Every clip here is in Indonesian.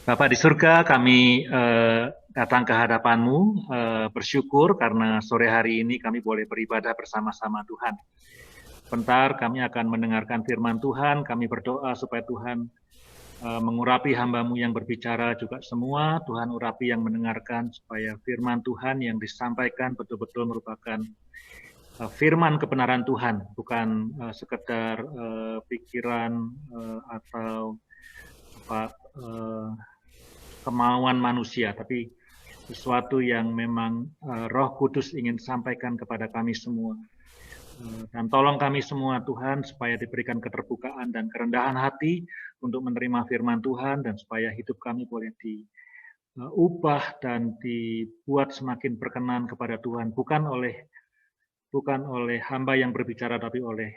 Bapa di surga, kami datang ke hadapan-Mu, bersyukur karena sore hari ini kami boleh beribadah bersama-sama Tuhan. Sebentar kami akan mendengarkan firman Tuhan, kami berdoa supaya Tuhan mengurapi hamba-Mu yang berbicara juga semua, Tuhan urapi yang mendengarkan, supaya firman Tuhan yang disampaikan betul-betul merupakan firman kebenaran Tuhan, bukan sekedar pikiran atau kemauan manusia, tapi sesuatu yang memang Roh Kudus ingin sampaikan kepada kami semua. Dan tolong kami semua Tuhan supaya diberikan keterbukaan dan kerendahan hati untuk menerima firman Tuhan, dan supaya hidup kami boleh diubah dan dibuat semakin berkenan kepada Tuhan, bukan oleh hamba yang berbicara, tapi oleh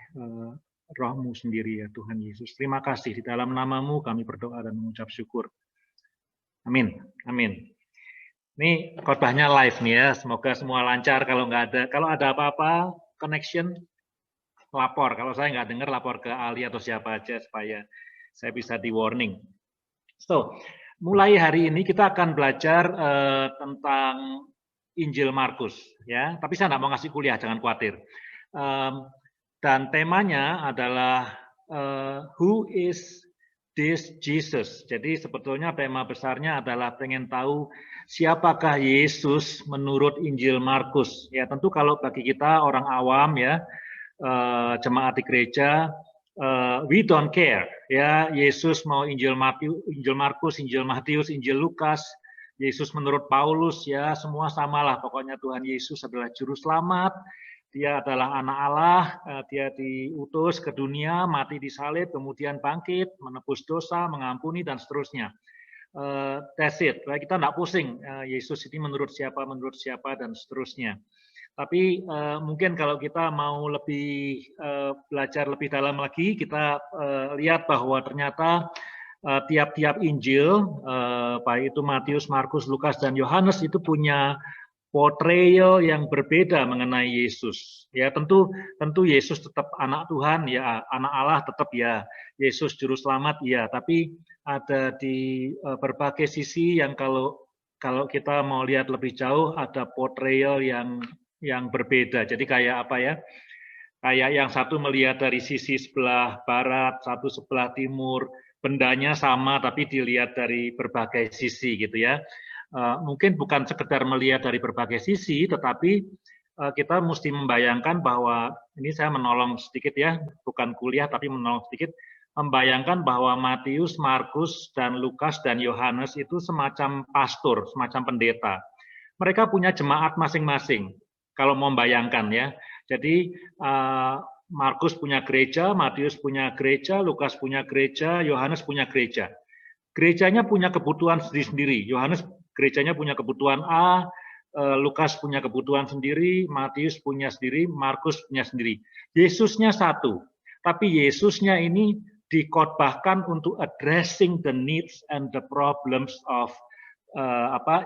Roh-Mu sendiri ya Tuhan Yesus. Terima kasih, di dalam nama-Mu kami berdoa dan mengucap syukur. Amin. Amin. Ini khotbahnya live nih ya, semoga semua lancar. Kalau ada apa-apa connection, lapor. Kalau saya nggak dengar, lapor ke Ali atau siapa aja supaya saya bisa di warning. So, mulai hari ini kita akan belajar tentang Injil Markus ya. Tapi saya nggak mau ngasih kuliah, jangan khawatir. Dan temanya adalah Who is this Jesus? Jadi sebetulnya tema besarnya adalah pengen tahu siapakah Yesus menurut Injil Markus. Ya tentu kalau bagi kita orang awam ya, jemaat di gereja, we don't care ya, Yesus mau Injil Markus, Injil Matius, Injil Lukas, Yesus menurut Paulus ya, semua samalah, pokoknya Tuhan Yesus adalah juru selamat, dia adalah anak Allah, dia diutus ke dunia, mati di salib, kemudian bangkit, menebus dosa, mengampuni, dan seterusnya. That's it. Kita nggak pusing, Yesus ini menurut siapa, dan seterusnya. Tapi mungkin kalau kita mau lebih belajar lebih dalam lagi, kita lihat bahwa ternyata tiap-tiap Injil, baik itu Matius, Markus, Lukas, dan Yohanes itu punya portrayal yang berbeda mengenai Yesus. Ya tentu Yesus tetap anak Tuhan ya, anak Allah tetap ya, Yesus juru selamat ya, tapi ada di berbagai sisi yang kalau kita mau lihat lebih jauh ada portrayal yang berbeda. Jadi kayak apa ya? Kayak yang satu melihat dari sisi sebelah barat, satu sebelah timur, bendanya sama tapi dilihat dari berbagai sisi gitu ya. Mungkin bukan sekedar melihat dari berbagai sisi, tetapi kita mesti membayangkan bahwa, ini saya menolong sedikit ya, bukan kuliah tapi menolong sedikit, membayangkan bahwa Matius, Markus, dan Lukas, dan Yohanes itu semacam pastor, semacam pendeta. Mereka punya jemaat masing-masing, kalau mau membayangkan ya. Jadi Markus punya gereja, Matius punya gereja, Lukas punya gereja, Yohanes punya gereja. Gerejanya punya kebutuhan sendiri-sendiri. Yohanes gerejanya punya kebutuhan A, Lukas punya kebutuhan sendiri, Matius punya sendiri, Markus punya sendiri. Yesusnya satu, tapi Yesusnya ini dikhotbahkan untuk addressing the needs and the problems of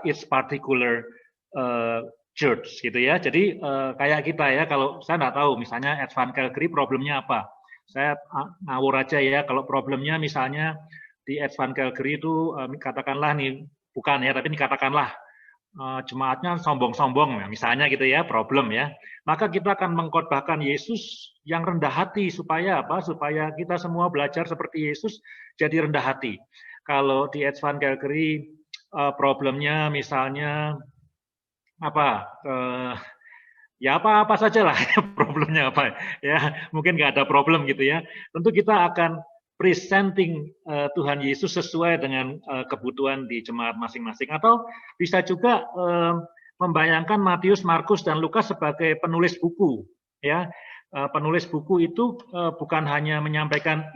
its particular church gitu ya. Jadi kayak kita ya, kalau saya nggak tahu misalnya Advent Calvary problemnya apa. Saya ngawur aja ya, kalau problemnya misalnya di Advent Calvary itu katakanlah nih, bukan ya, tapi ini katakanlah jemaatnya sombong-sombong, misalnya gitu ya, problem ya. Maka kita akan mengkhotbahkan Yesus yang rendah hati, supaya apa? Supaya kita semua belajar seperti Yesus, jadi rendah hati. Kalau di Advent Calvary problemnya misalnya apa? Ya apa-apa saja lah problemnya apa ya, mungkin nggak ada problem gitu ya. Tentu kita akan presenting Tuhan Yesus sesuai dengan kebutuhan di jemaat masing-masing, atau bisa juga membayangkan Matius, Markus, dan Lukas sebagai penulis buku ya. Penulis buku itu bukan hanya menyampaikan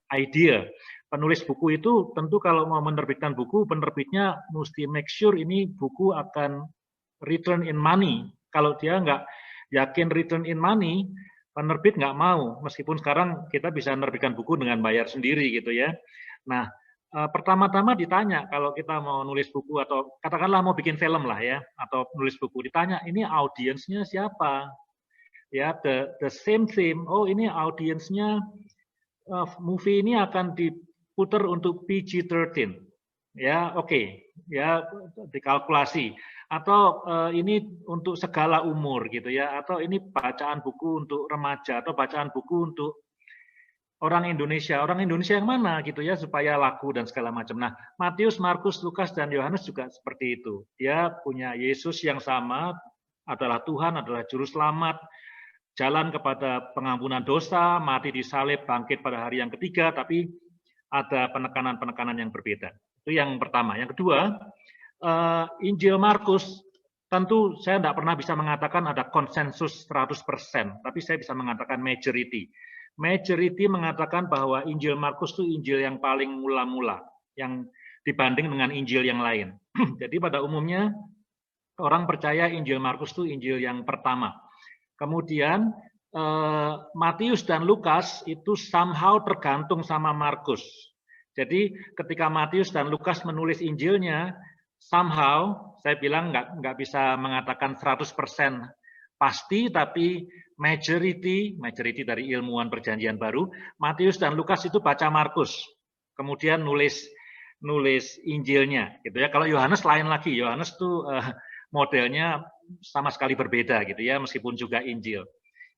idea. Penulis buku itu tentu kalau mau menerbitkan buku, penerbitnya mesti make sure ini buku akan return in money. Kalau dia nggak yakin return in money, penerbit nggak mau. Meskipun sekarang kita bisa menerbitkan buku dengan bayar sendiri gitu ya. Nah, pertama-tama ditanya kalau kita mau nulis buku, atau katakanlah mau bikin film lah ya, atau nulis buku, ditanya ini audiensnya siapa? Ya, the same theme. Oh, ini audiensnya movie ini akan diputar untuk PG-13. ya oke, ya dikalkulasi. Atau ini untuk segala umur gitu ya, atau ini bacaan buku untuk remaja, atau bacaan buku untuk orang Indonesia yang mana gitu ya, supaya laku dan segala macam. Nah, Matius, Markus, Lukas, dan Yohanes juga seperti itu. Dia punya Yesus yang sama, adalah Tuhan, adalah Juru Selamat, jalan kepada pengampunan dosa, mati di salib, bangkit pada hari yang ketiga, tapi ada penekanan-penekanan yang berbeda. Itu yang pertama. Yang kedua, Injil Markus, tentu saya tidak pernah bisa mengatakan ada konsensus 100%, tapi saya bisa mengatakan majority. Majority mengatakan bahwa Injil Markus itu Injil yang paling mula-mula, yang dibanding dengan Injil yang lain. Jadi pada umumnya orang percaya Injil Markus itu Injil yang pertama. Kemudian Matius dan Lukas itu somehow tergantung sama Markus. Jadi ketika Matius dan Lukas menulis Injilnya, somehow saya bilang nggak bisa mengatakan 100% pasti, tapi majority dari ilmuwan Perjanjian Baru, Matius dan Lukas itu baca Markus, kemudian nulis Injilnya, gitu ya. Kalau Yohanes lain lagi, Yohanes tuh modelnya sama sekali berbeda gitu ya, meskipun juga Injil.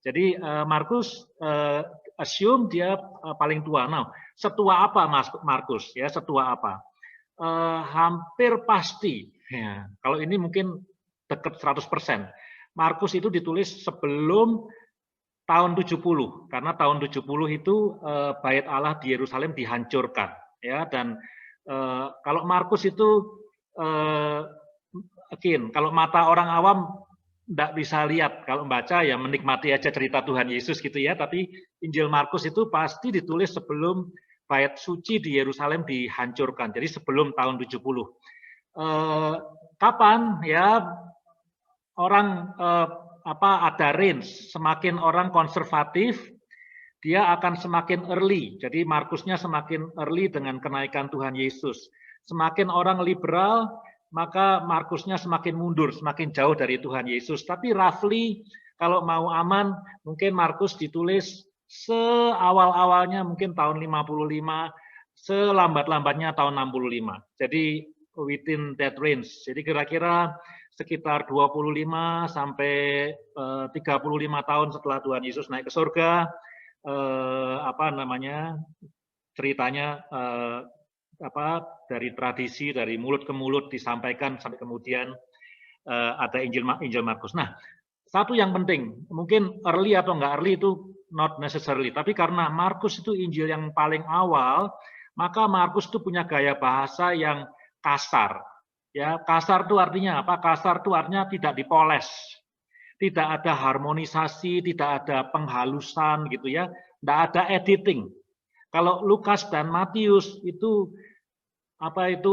Jadi Markus assume dia paling tua. Nah, setua apa Markus? Ya, setua apa? Hampir pasti. Ya, kalau ini mungkin dekat 100%. Markus itu ditulis sebelum tahun 70, karena tahun 70 itu Bait Allah di Yerusalem dihancurkan. Ya, dan kalau Markus itu again, kalau mata orang awam tidak bisa lihat, kalau membaca ya menikmati aja cerita Tuhan Yesus gitu ya, tapi Injil Markus itu pasti ditulis sebelum bait suci di Yerusalem dihancurkan, jadi sebelum tahun 70. Kapan ya orang ada range, semakin orang konservatif dia akan semakin early, jadi Markusnya semakin early dengan kenaikan Tuhan Yesus. Semakin orang liberal, maka Markusnya semakin mundur, semakin jauh dari Tuhan Yesus. Tapi roughly, kalau mau aman, mungkin Markus ditulis seawal-awalnya mungkin tahun 55, selambat-lambatnya tahun 65. Jadi within that range. Jadi kira-kira sekitar 25 sampai 35 tahun setelah Tuhan Yesus naik ke surga, ceritanya dari tradisi, dari mulut ke mulut disampaikan sampai kemudian ada Injil Markus. Nah, satu yang penting, mungkin early atau enggak early itu not necessarily, tapi karena Markus itu Injil yang paling awal, maka Markus itu punya gaya bahasa yang kasar. Ya, kasar itu artinya apa? Kasar itu artinya tidak dipoles. Tidak ada harmonisasi, tidak ada penghalusan gitu ya, tidak ada editing. Kalau Lukas dan Matius itu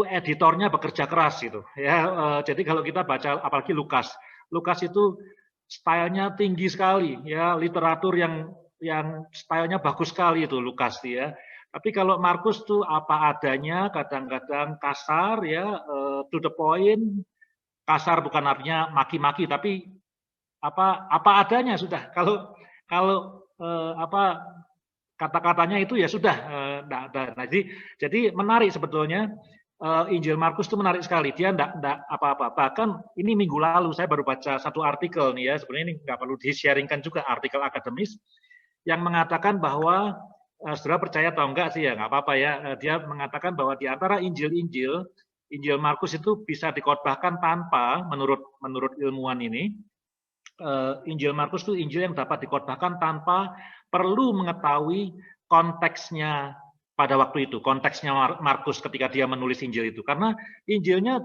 editornya bekerja keras gitu ya. Jadi kalau kita baca apalagi Lukas itu stylenya tinggi sekali ya, literatur yang stylenya bagus sekali itu Lukas ya. Tapi kalau Markus tuh apa adanya, kadang-kadang kasar ya, to the point. Kasar bukan artinya maki-maki, tapi apa adanya sudah. Kalau kata-katanya itu ya sudah. Nah, jadi menarik sebetulnya. Injil Markus itu menarik sekali. Dia enggak apa-apa. Bahkan ini minggu lalu saya baru baca satu artikel nih ya. Sebenarnya ini nggak perlu di-sharingkan juga, artikel akademis yang mengatakan bahwa saudara percaya atau enggak sih ya nggak apa-apa ya. Dia mengatakan bahwa di antara Injil Markus itu bisa dikhotbahkan tanpa, menurut ilmuwan ini, Injil Markus itu Injil yang dapat dikhotbahkan tanpa perlu mengetahui konteksnya pada waktu itu, konteksnya Markus ketika dia menulis Injil itu, karena Injilnya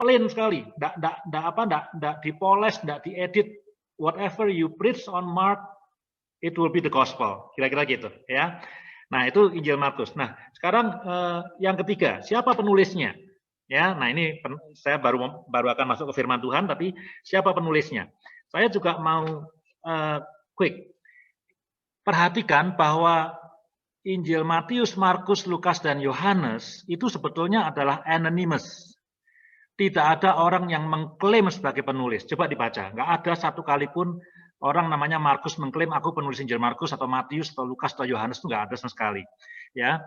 plain sekali, tidak dipoles, tidak diedit. Whatever you preach on Mark, it will be the gospel, kira-kira gitu, ya. Nah itu Injil Markus. Nah sekarang yang ketiga, siapa penulisnya? Ya, nah ini saya baru akan masuk ke Firman Tuhan, tapi siapa penulisnya? Saya juga mau quick. Perhatikan bahwa Injil Matius, Markus, Lukas, dan Yohanes itu sebetulnya adalah anonymous. Tidak ada orang yang mengklaim sebagai penulis. Coba dibaca. Nggak ada satu kali pun orang namanya Markus mengklaim aku penulis Injil Markus atau Matius atau Lukas atau Yohanes, itu nggak ada sama sekali. Ya,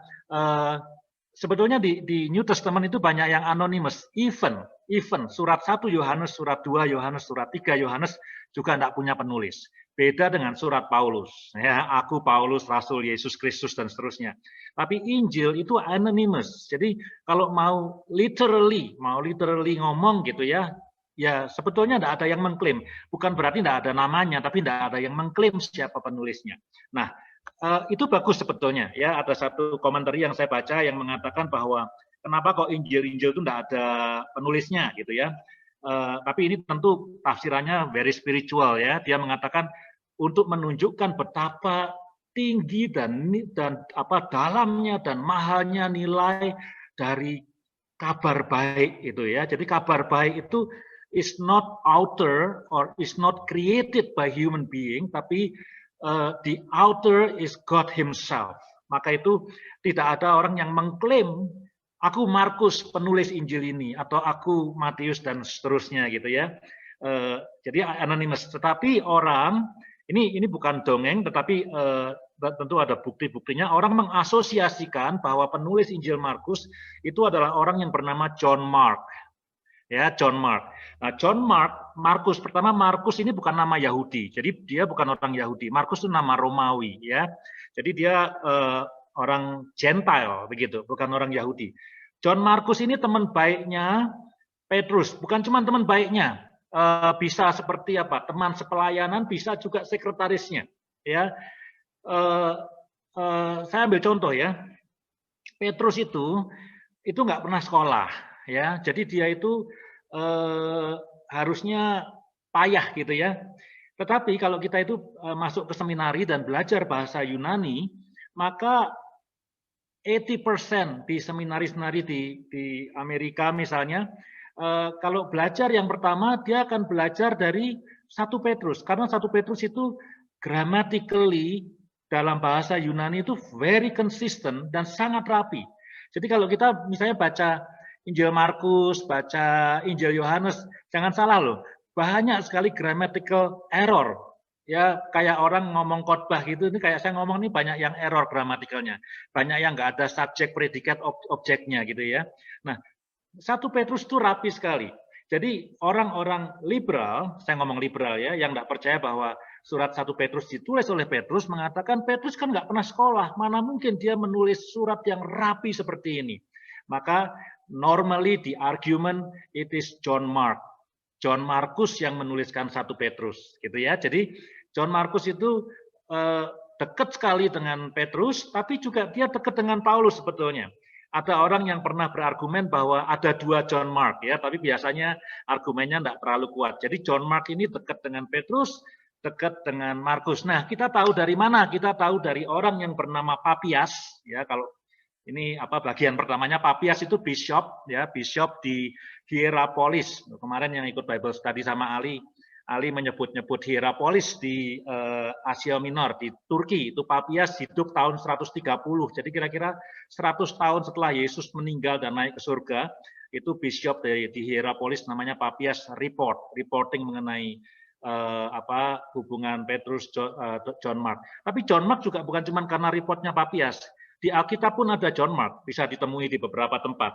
sebetulnya di New Testament itu banyak yang anonymous. Even surat 1 Yohanes, surat 2 Yohanes, surat 3 Yohanes juga tidak punya penulis. Beda dengan surat Paulus. Ya, aku Paulus, Rasul Yesus Kristus dan seterusnya. Tapi Injil itu anonymous. Jadi kalau mau literally ngomong gitu ya, ya sebetulnya tidak ada yang mengklaim. Bukan berarti tidak ada namanya, tapi tidak ada yang mengklaim siapa penulisnya. Nah, itu bagus sebetulnya. Ya, ada satu komentar yang saya baca yang mengatakan bahwa kenapa kok Injil-Injil itu tidak ada penulisnya gitu ya. Tapi ini tentu tafsirannya very spiritual ya. Dia mengatakan untuk menunjukkan betapa tinggi dan apa dalamnya dan mahalnya nilai dari kabar baik itu ya. Jadi kabar baik itu is not author or is not created by human being, tapi the author is God himself. Maka itu tidak ada orang yang mengklaim aku Markus penulis Injil ini atau aku Matius dan seterusnya gitu ya. Jadi anonymous. Tetapi orang ini bukan dongeng, tetapi tentu ada bukti-buktinya. Orang mengasosiasikan bahwa penulis Injil Markus itu adalah orang yang bernama John Mark. Ya, John Mark. Nah, John Markus pertama, Markus ini bukan nama Yahudi. Jadi dia bukan orang Yahudi. Markus itu nama Romawi ya. Jadi dia orang Gentile begitu, bukan orang Yahudi. John Markus ini teman baiknya Petrus, bukan cuma teman baiknya, bisa seperti apa? Teman sepelayanan, bisa juga sekretarisnya, ya. Saya ambil contoh ya. Petrus itu nggak pernah sekolah, ya. Jadi dia itu harusnya payah gitu ya. Tetapi kalau kita itu masuk ke seminari dan belajar bahasa Yunani, maka 80% di seminari-seminari di Amerika misalnya, kalau belajar yang pertama dia akan belajar dari 1 Petrus, karena 1 Petrus itu grammatically dalam bahasa Yunani itu very consistent dan sangat rapi. Jadi kalau kita misalnya baca Injil Markus, baca Injil Yohanes, jangan salah loh, banyak sekali grammatical error. Ya kayak orang ngomong khotbah gitu, ini kayak saya ngomong ini banyak yang error gramatikalnya, banyak yang nggak ada subjek, predikat, objeknya gitu ya. Nah, 1 Petrus itu rapi sekali. Jadi orang-orang liberal, saya ngomong liberal ya, yang nggak percaya bahwa surat 1 Petrus ditulis oleh Petrus, mengatakan Petrus kan nggak pernah sekolah, mana mungkin dia menulis surat yang rapi seperti ini. Maka normally the argument it is John Mark. John Markus yang menuliskan 1 Petrus gitu ya. Jadi John Markus itu dekat sekali dengan Petrus, tapi juga dia dekat dengan Paulus sebetulnya. Ada orang yang pernah berargumen bahwa ada 2 John Mark ya, tapi biasanya argumennya tidak terlalu kuat. Jadi John Mark ini dekat dengan Petrus, dekat dengan Markus. Nah, kita tahu dari mana? Kita tahu dari orang yang bernama Papias ya. Kalau ini apa bagian pertamanya, Papias itu bishop ya, bishop di Hierapolis. Kemarin yang ikut Bible study sama Ali menyebut-nyebut Hierapolis di Asia Minor, di Turki. Itu Papias hidup tahun 130. Jadi kira-kira 100 tahun setelah Yesus meninggal dan naik ke surga, itu bishop di Hierapolis namanya Papias reporting mengenai hubungan Petrus John Mark. Tapi John Mark juga bukan cuma karena reportnya Papias. Di Alkitab pun ada John Mark, bisa ditemui di beberapa tempat.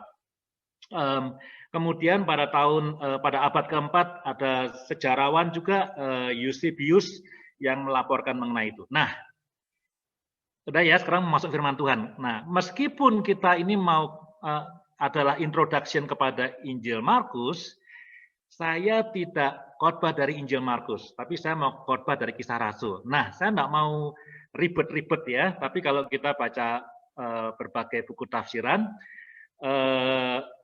Kemudian pada abad keempat ada sejarawan juga Eusebius yang melaporkan mengenai itu. Nah, sudah ya, sekarang masuk firman Tuhan. Nah, meskipun kita ini mau adalah introduction kepada Injil Markus, saya tidak khotbah dari Injil Markus, tapi saya mau khotbah dari Kisah Rasul. Nah, saya tidak mau ribet-ribet ya, tapi kalau kita baca berbagai buku tafsiran,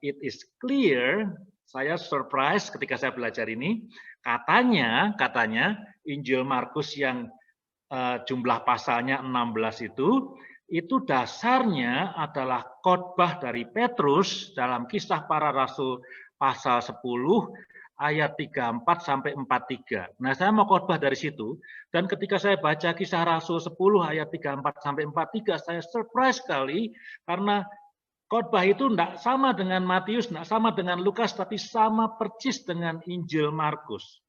it is clear, saya surprise ketika saya belajar ini, katanya Injil Markus yang jumlah pasalnya 16 itu dasarnya adalah khotbah dari Petrus dalam Kisah Para Rasul pasal 10 ayat 34 sampai 43. Nah, saya mau khotbah dari situ, dan ketika saya baca Kisah Rasul 10 ayat 34 sampai 43, saya surprise sekali karena khotbah itu tidak sama dengan Matius, tidak sama dengan Lukas, tapi sama persis dengan Injil Markus.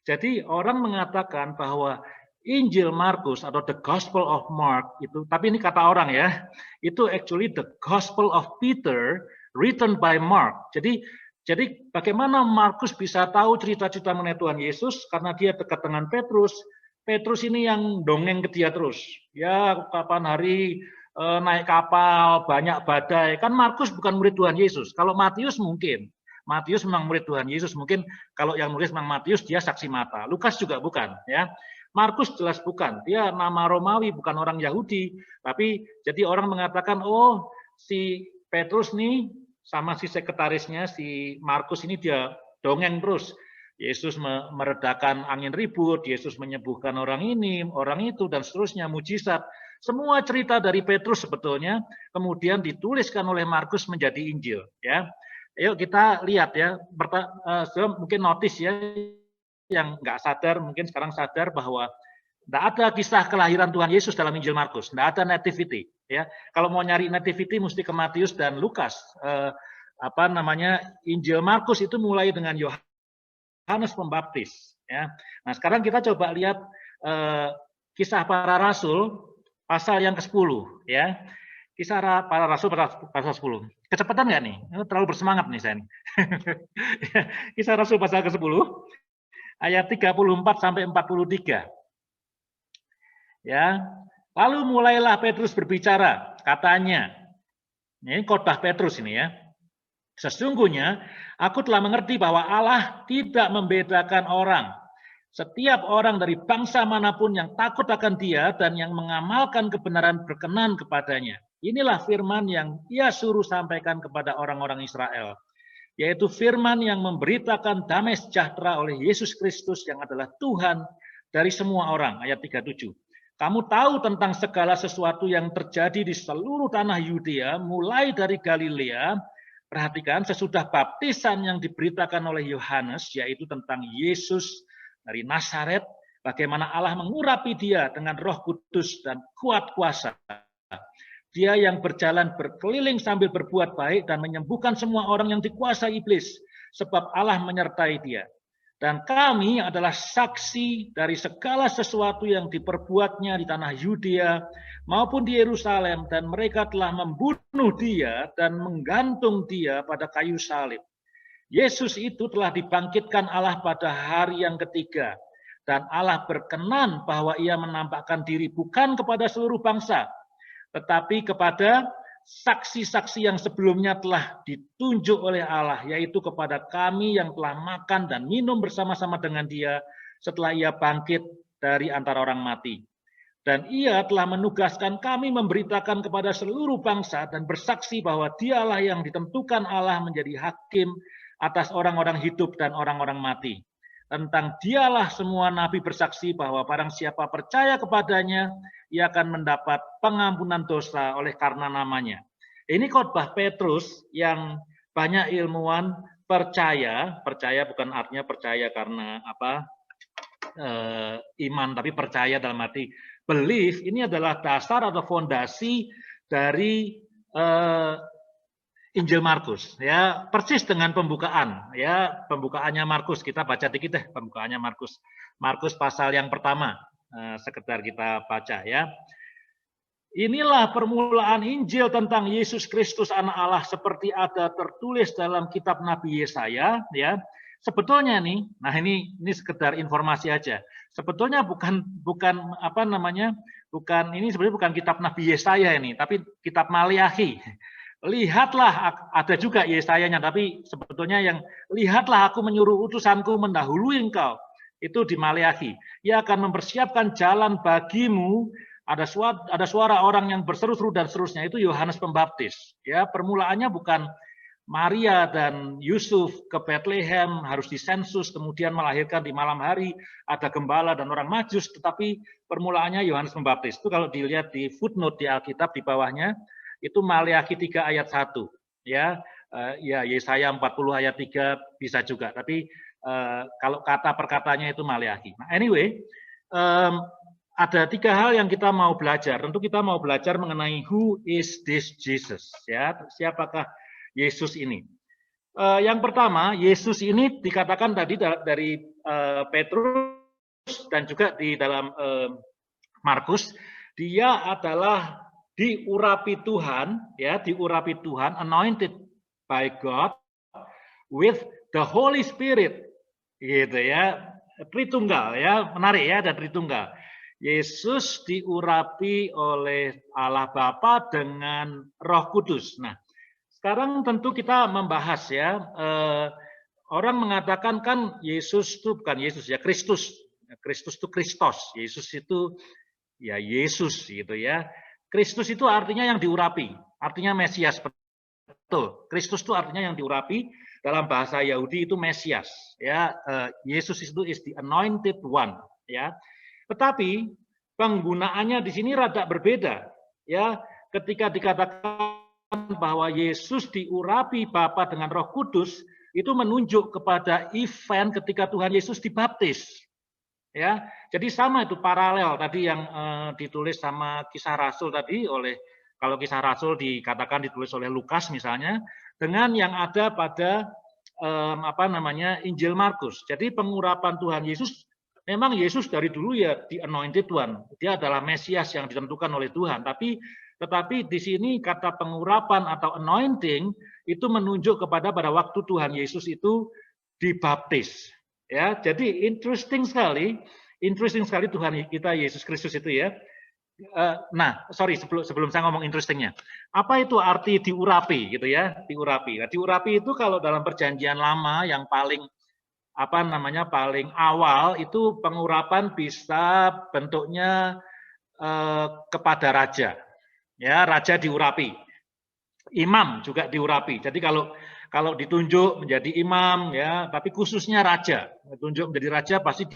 Jadi orang mengatakan bahwa Injil Markus atau the Gospel of Mark itu, tapi ini kata orang ya, itu actually the Gospel of Peter written by Mark. Jadi bagaimana Markus bisa tahu cerita-cerita mengenai Tuhan Yesus karena dia dekat dengan Petrus. Petrus ini yang dongeng ke dia terus. Ya, kapan hari naik kapal, banyak badai. Kan Markus bukan murid Tuhan Yesus. Kalau Matius mungkin. Matius memang murid Tuhan Yesus. Mungkin kalau yang nulis memang Matius, dia saksi mata. Lukas juga bukan, ya. Markus jelas bukan. Dia nama Romawi, bukan orang Yahudi. Tapi jadi orang mengatakan, oh si Petrus nih sama si sekretarisnya, si Markus ini dia dongeng terus. Yesus meredakan angin ribut, Yesus menyembuhkan orang ini, orang itu, dan seterusnya, mujizat. Semua cerita dari Petrus sebetulnya kemudian dituliskan oleh Markus menjadi Injil. Ya, yuk kita lihat ya. Mungkin notice ya, yang nggak sadar mungkin sekarang sadar bahwa tidak ada kisah kelahiran Tuhan Yesus dalam Injil Markus, tidak ada nativity. Ya, kalau mau nyari nativity mesti ke Matius dan Lukas. Injil Markus itu mulai dengan Yohanes Pembaptis. Ya, nah sekarang kita coba lihat kisah para rasul pasal yang ke-10. Ya, kisah para rasul pasal 10. Kecepatan nggak nih? Terlalu bersemangat nih saya nih. Kisah rasul pasal ke-10 ayat 34 sampai 43. Ya. Lalu mulailah Petrus berbicara, katanya. Ini khotbah Petrus ini ya. Sesungguhnya aku telah mengerti bahwa Allah tidak membedakan orang. Setiap orang dari bangsa manapun yang takut akan Dia dan yang mengamalkan kebenaran berkenan kepadanya. Inilah firman yang Ia suruh sampaikan kepada orang-orang Israel, yaitu firman yang memberitakan damai sejahtera oleh Yesus Kristus yang adalah Tuhan dari semua orang. Ayat 37. Kamu tahu tentang segala sesuatu yang terjadi di seluruh tanah Yudea, mulai dari Galilea. Perhatikan, sesudah baptisan yang diberitakan oleh Yohanes, yaitu tentang Yesus dari Nazaret, bagaimana Allah mengurapi dia dengan Roh Kudus dan kuat kuasa. Dia yang berjalan berkeliling sambil berbuat baik dan menyembuhkan semua orang yang dikuasai iblis, sebab Allah menyertai dia. Dan kami adalah saksi dari segala sesuatu yang diperbuatnya di tanah Yudea maupun di Yerusalem, dan mereka telah membunuh dia dan menggantung dia pada kayu salib. Yesus itu telah dibangkitkan Allah pada hari yang ketiga, dan Allah berkenan bahwa ia menampakkan diri bukan kepada seluruh bangsa, tetapi kepada saksi-saksi yang sebelumnya telah ditunjuk oleh Allah, yaitu kepada kami yang telah makan dan minum bersama-sama dengan dia setelah ia bangkit dari antara orang mati. Dan ia telah menugaskan kami memberitakan kepada seluruh bangsa dan bersaksi bahwa dialah yang ditentukan Allah menjadi hakim atas orang-orang hidup dan orang-orang mati. Tentang dialah semua nabi bersaksi bahwa barang siapa percaya kepadanya, ia akan mendapat pengampunan dosa oleh karena namanya. Ini khotbah Petrus yang banyak ilmuwan percaya bukan artinya percaya karena iman, tapi percaya dalam arti belief. Ini adalah dasar atau fondasi dari Injil Markus, ya, persis dengan pembukaan, ya, pembukaannya Markus. Kita baca dikit deh pembukaannya Markus. Markus pasal yang pertama, sekedar kita baca ya. Inilah permulaan Injil tentang Yesus Kristus Anak Allah seperti ada tertulis dalam kitab Nabi Yesaya, ya. Sebetulnya nih, nah ini sekedar informasi aja. Sebetulnya bukan sebenarnya bukan kitab Nabi Yesaya ini, tapi kitab Maliaki. Lihatlah, ada juga Yesayanya, tapi sebetulnya yang lihatlah aku menyuruh utusanku mendahului engkau, itu di Maliaki. Ia akan mempersiapkan jalan bagimu, ada suara orang yang berseru-seru dan seterusnya, itu Yohanes Pembaptis. Ya, permulaannya bukan Maria dan Yusuf ke Bethlehem harus disensus kemudian melahirkan di malam hari, ada gembala dan orang Majus, tetapi permulaannya Yohanes Pembaptis. Itu kalau dilihat di footnote di Alkitab di bawahnya, itu Maliaki 3 ayat 1, ya. Ya, Yesaya 40 ayat 3 bisa juga, tapi kalau kata perkatanya itu Maliaki. Nah, anyway, ada 3 hal yang kita mau belajar. Tentu kita mau belajar mengenai who is this Jesus, ya, siapakah Yesus ini. Yang pertama, Yesus ini dikatakan tadi dari Petrus dan juga di dalam Markus, dia adalah diurapi Tuhan, ya, diurapi Tuhan, anointed by God with the Holy Spirit, gitu ya, Tritunggal ya, menarik ya, ada Tritunggal. Yesus diurapi oleh Allah Bapa dengan Roh Kudus. Nah, sekarang tentu kita membahas ya, orang mengatakan kan Yesus itu bukan Yesus ya, Kristus. Kristus itu Kristos, Yesus itu ya Yesus gitu ya. Kristus itu artinya yang diurapi, artinya Mesias, betul. Kristus itu artinya yang diurapi, dalam bahasa Yahudi itu Mesias ya. Yesus itu is the anointed one ya. Tetapi penggunaannya di sini rada berbeda ya. Ketika dikatakan bahwa Yesus diurapi Bapa dengan Roh Kudus, itu menunjuk kepada event ketika Tuhan Yesus dibaptis. Ya, jadi sama itu paralel tadi yang ditulis sama Kisah Rasul tadi kalau Kisah Rasul dikatakan ditulis oleh Lukas misalnya, dengan yang ada pada Injil Markus. Jadi pengurapan Tuhan Yesus, memang Yesus dari dulu ya the anointed one, dia adalah Mesias yang ditentukan oleh Tuhan. Tetapi di sini kata pengurapan atau anointing itu menunjuk pada waktu Tuhan Yesus itu dibaptis. Ya, jadi interesting sekali Tuhan kita Yesus Kristus itu ya. Nah, sorry sebelum saya ngomong interestingnya, apa itu arti diurapi gitu ya, diurapi. Nah, diurapi itu kalau dalam Perjanjian Lama yang paling paling awal itu pengurapan bisa bentuknya kepada raja, ya raja diurapi, imam juga diurapi. Jadi kalau ditunjuk menjadi imam ya, tapi khususnya raja, ditunjuk menjadi raja pasti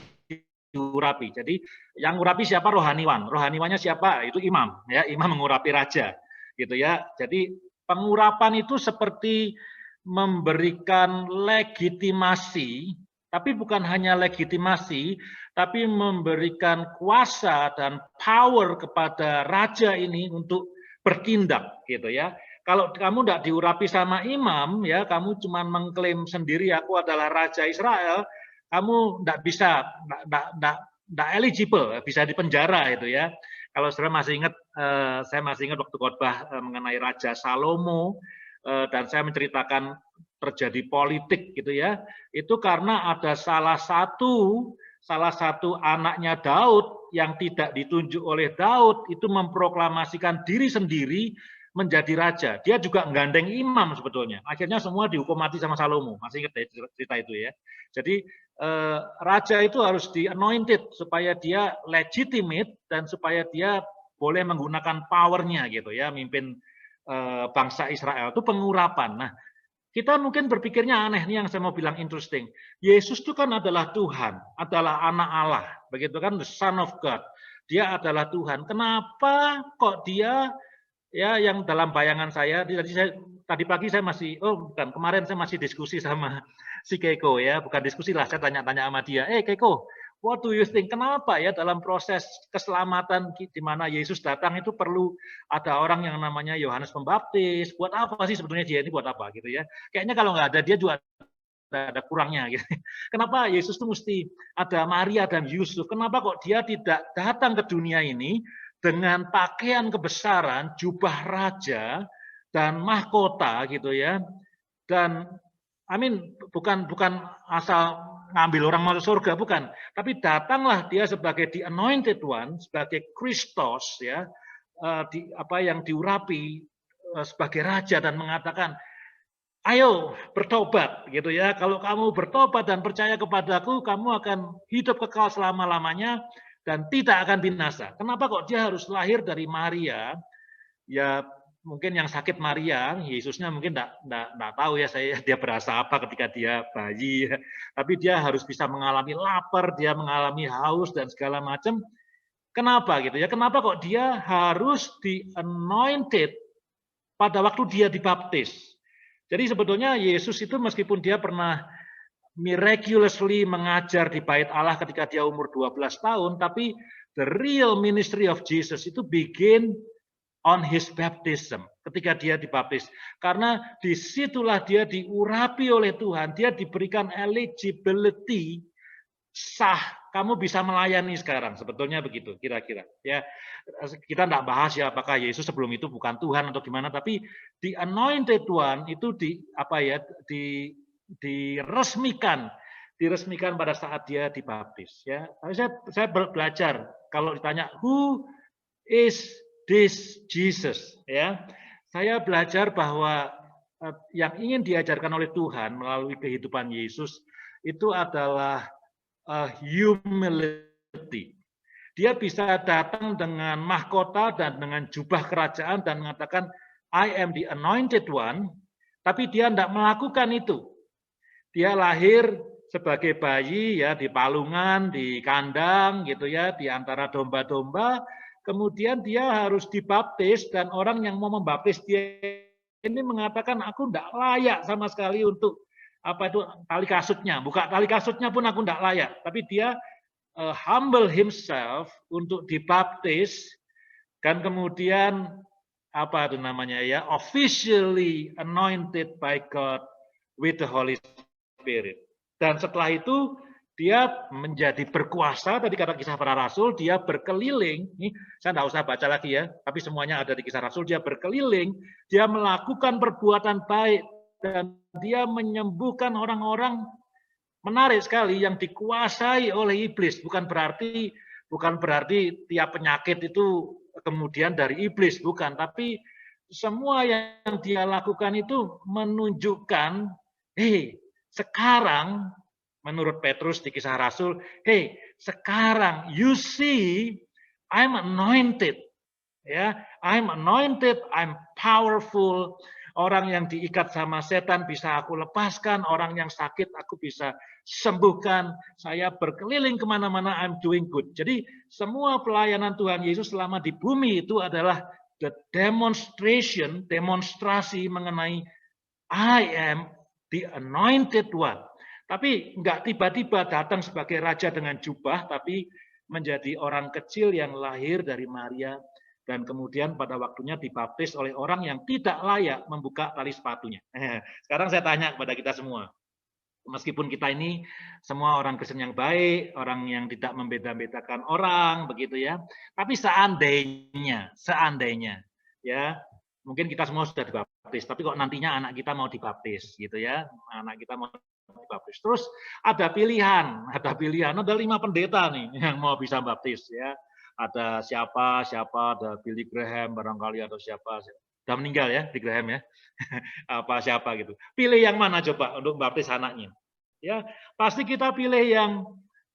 diurapi. Jadi yang mengurapi siapa? Rohaniwan. Rohaniwannya siapa? Itu imam ya, imam mengurapi raja. Gitu ya. Jadi pengurapan itu seperti memberikan legitimasi, tapi bukan hanya legitimasi, tapi memberikan kuasa dan power kepada raja ini untuk bertindak gitu ya. Kalau kamu tidak diurapi sama imam, ya kamu cuma mengklaim sendiri aku adalah raja Israel, kamu tidak bisa, tidak eligible, bisa dipenjara itu ya. Kalau saya masih ingat waktu khotbah mengenai Raja Salomo dan saya menceritakan terjadi politik gitu ya. Itu karena ada salah satu anaknya Daud yang tidak ditunjuk oleh Daud itu memproklamasikan diri sendiri menjadi raja. Dia juga menggandeng imam sebetulnya. Akhirnya semua dihukum mati sama Salomo. Masih ingat ya cerita itu ya. Jadi raja itu harus di-anointed supaya dia legitimate dan supaya dia boleh menggunakan powernya gitu ya, mimpin bangsa Israel. Itu pengurapan. Nah, kita mungkin berpikirnya aneh, nih yang saya mau bilang interesting. Yesus itu kan adalah Tuhan, adalah anak Allah. Begitu kan, the Son of God. Dia adalah Tuhan. Kenapa kok dia ya yang dalam bayangan saya tadi pagi saya masih kemarin saya masih diskusi sama si Keiko ya, bukan diskusi lah, saya tanya-tanya sama dia, Keiko, what do you think, kenapa ya dalam proses keselamatan di mana Yesus datang itu perlu ada orang yang namanya Yohanes Pembaptis, buat apa sih sebetulnya dia ini, buat apa gitu ya, kayaknya kalau nggak ada dia juga ada kurangnya gitu. Kenapa Yesus itu mesti ada Maria dan Yusuf, kenapa kok dia tidak datang ke dunia ini dengan pakaian kebesaran, jubah raja dan mahkota gitu ya. Dan bukan asal ngambil orang masuk surga, bukan. Tapi datanglah dia sebagai the anointed one, sebagai Kristos ya, yang diurapi sebagai raja dan mengatakan, ayo bertobat gitu ya. Kalau kamu bertobat dan percaya kepadaku, kamu akan hidup kekal selama-lamanya dan tidak akan binasa. Kenapa kok dia harus lahir dari Maria? Ya mungkin yang sakit Maria, Yesusnya mungkin enggak tahu ya dia berasa apa ketika dia bayi. Tapi dia harus bisa mengalami lapar, dia mengalami haus dan segala macam. Kenapa gitu ya? Kenapa kok dia harus di-anointed pada waktu dia dibaptis? Jadi sebetulnya Yesus itu meskipun dia pernah miraculously mengajar di Bait Allah ketika dia umur 12 tahun, tapi the real ministry of Jesus itu begin on his baptism, ketika dia dibaptis. Karena disitulah dia diurapi oleh Tuhan, dia diberikan eligibility sah, kamu bisa melayani sekarang. Sebetulnya begitu, kira-kira. Ya, kita tidak bahas ya apakah Yesus sebelum itu bukan Tuhan atau gimana, tapi the anointed one itu diresmikan pada saat dia dibaptis. Ya, saya belajar kalau ditanya who is this Jesus? Ya, saya belajar bahwa yang ingin diajarkan oleh Tuhan melalui kehidupan Yesus itu adalah humility. Dia bisa datang dengan mahkota dan dengan jubah kerajaan dan mengatakan, I am the anointed one, tapi dia tidak melakukan itu. Dia lahir sebagai bayi ya di palungan, di kandang gitu ya, di antara domba-domba. Kemudian dia harus dibaptis dan orang yang mau membaptis dia ini mengatakan aku tidak layak sama sekali untuk apa itu tali kasutnya. Buka tali kasutnya pun aku tidak layak. Tapi dia humble himself untuk dibaptis dan kemudian apa itu namanya ya, officially anointed by God with the Holy Spirit. Dan setelah itu dia menjadi berkuasa, tadi kata Kisah Para Rasul, dia berkeliling, ini saya tidak usah baca lagi ya, tapi semuanya ada di Kisah Rasul, dia berkeliling, dia melakukan perbuatan baik, dan dia menyembuhkan orang-orang. Menarik sekali yang dikuasai oleh iblis, bukan berarti tiap penyakit itu kemudian dari iblis, bukan, tapi semua yang dia lakukan itu menunjukkan, sekarang menurut Petrus di Kisah Rasul, sekarang you see I'm anointed. Ya, I'm anointed, I'm powerful. Orang yang diikat sama setan bisa aku lepaskan, orang yang sakit aku bisa sembuhkan. Saya berkeliling kemana-mana, I'm doing good. Jadi semua pelayanan Tuhan Yesus selama di bumi itu adalah the demonstrasi mengenai I am the anointed one. Tapi enggak tiba-tiba datang sebagai raja dengan jubah, tapi menjadi orang kecil yang lahir dari Maria, dan kemudian pada waktunya dibaptis oleh orang yang tidak layak membuka tali sepatunya. Sekarang saya tanya kepada kita semua, meskipun kita ini semua orang Kristen yang baik, orang yang tidak membeda-bedakan orang, begitu ya, tapi seandainya, ya, mungkin kita semua sudah dibaptis, tapi kok nantinya anak kita mau dibaptis, gitu ya, anak kita mau dibaptis. Terus ada pilihan, ada 5 pendeta nih yang mau bisa baptis, ya. Ada siapa, ada Billy Graham barangkali, atau siapa, udah meninggal ya, Billy Graham ya, apa siapa gitu. Pilih yang mana coba untuk baptis anaknya? Ya, pasti kita pilih yang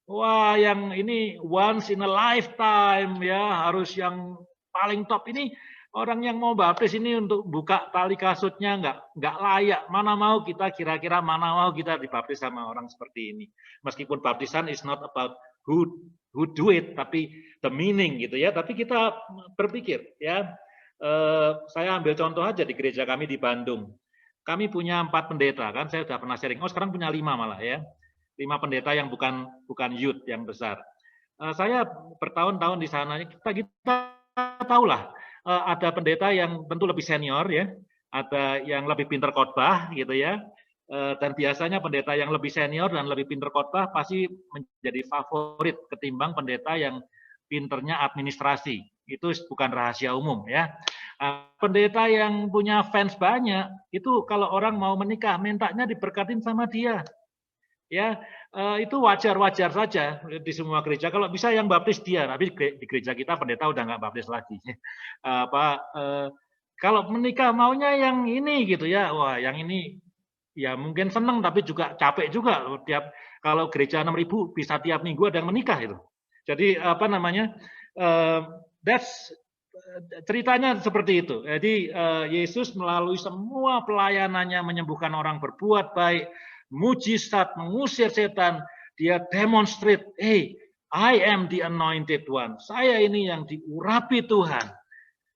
wah, yang ini once in a lifetime ya, harus yang paling top. Ini orang yang mau baptis ini untuk buka tali kasutnya nggak layak. Mana mau kita kira-kira mana mau kita dibaptis sama orang seperti ini. Meskipun baptisan is not about who do it, tapi the meaning gitu ya. Tapi kita berpikir ya, saya ambil contoh aja di gereja kami di Bandung. Kami punya 4 pendeta kan, saya sudah pernah sharing. Oh sekarang punya 5 malah ya, 5 pendeta yang bukan youth yang besar. Saya bertahun-tahun di sana, kita tahulah ada pendeta yang tentu lebih senior ya, ada yang lebih pinter khotbah gitu ya. Dan biasanya pendeta yang lebih senior dan lebih pinter khotbah pasti menjadi favorit ketimbang pendeta yang pinternya administrasi. Itu bukan rahasia umum ya. Pendeta yang punya fans banyak, itu kalau orang mau menikah, mintanya diberkatin sama dia. Ya, itu wajar-wajar saja di semua gereja. Kalau bisa yang baptis dia, tapi di gereja kita pendeta udah nggak baptis lagi. Kalau menikah maunya yang ini gitu ya, wah yang ini ya mungkin seneng tapi juga capek juga. Kalau gereja 6.000 bisa tiap minggu ada yang menikah itu. Jadi apa namanya, ceritanya seperti itu. Jadi Yesus melalui semua pelayanannya menyembuhkan orang, berbuat baik, mujizat, mengusir setan, dia demonstrate, I am the anointed one. Saya ini yang diurapi Tuhan.